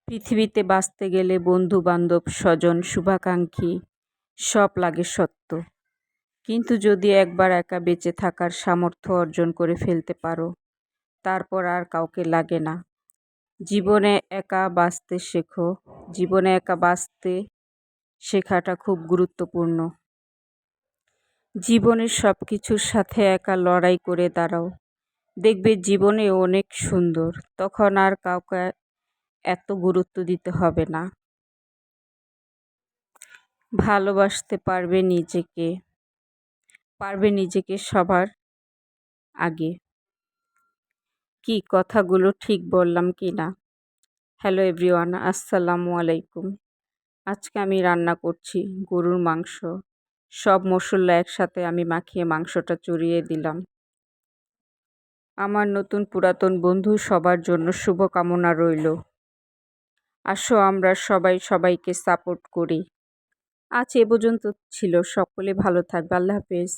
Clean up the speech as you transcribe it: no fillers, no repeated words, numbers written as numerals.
পৃথিবীতে বাঁচতে গেলে বন্ধু বান্ধব স্বজন শুভাকাঙ্ক্ষী সব লাগে সত্য। কিন্তু যদি একবার একা বেঁচে থাকার সামর্থ্য অর্জন করে ফেলতে পারো, তারপর আর কাউকে লাগে না। জীবনে একা বাঁচতে শেখো। জীবনে একা বাঁচতে শেখাটা খুব গুরুত্বপূর্ণ। জীবনের সব কিছুর সাথে একা লড়াই করে দাঁড়াও। দেখবে জীবনে অনেক সুন্দর। তখন আর কাউকে এত গুরুত্ব দিতে হবে না। ভালোবাসতে পারবে নিজেকে সবার আগে। কি কথাগুলো ঠিক বললাম কি না? হ্যালো এভরিওয়ান, আসসালামু আলাইকুম। আজকে আমি রান্না করছি গরুর মাংস। সব মশলা একসাথে আমি মাখিয়ে মাংসটা চড়িয়ে দিলাম। আমার নতুন পুরাতন বন্ধু সবার জন্য শুভকামনা রইল। আসো আমরা সবাই সবাইকে সাপোর্ট করি। আজ এ পর্যন্ত ছিল। সকলে ভালো থাকবে। আল্লাহ হাফেজ।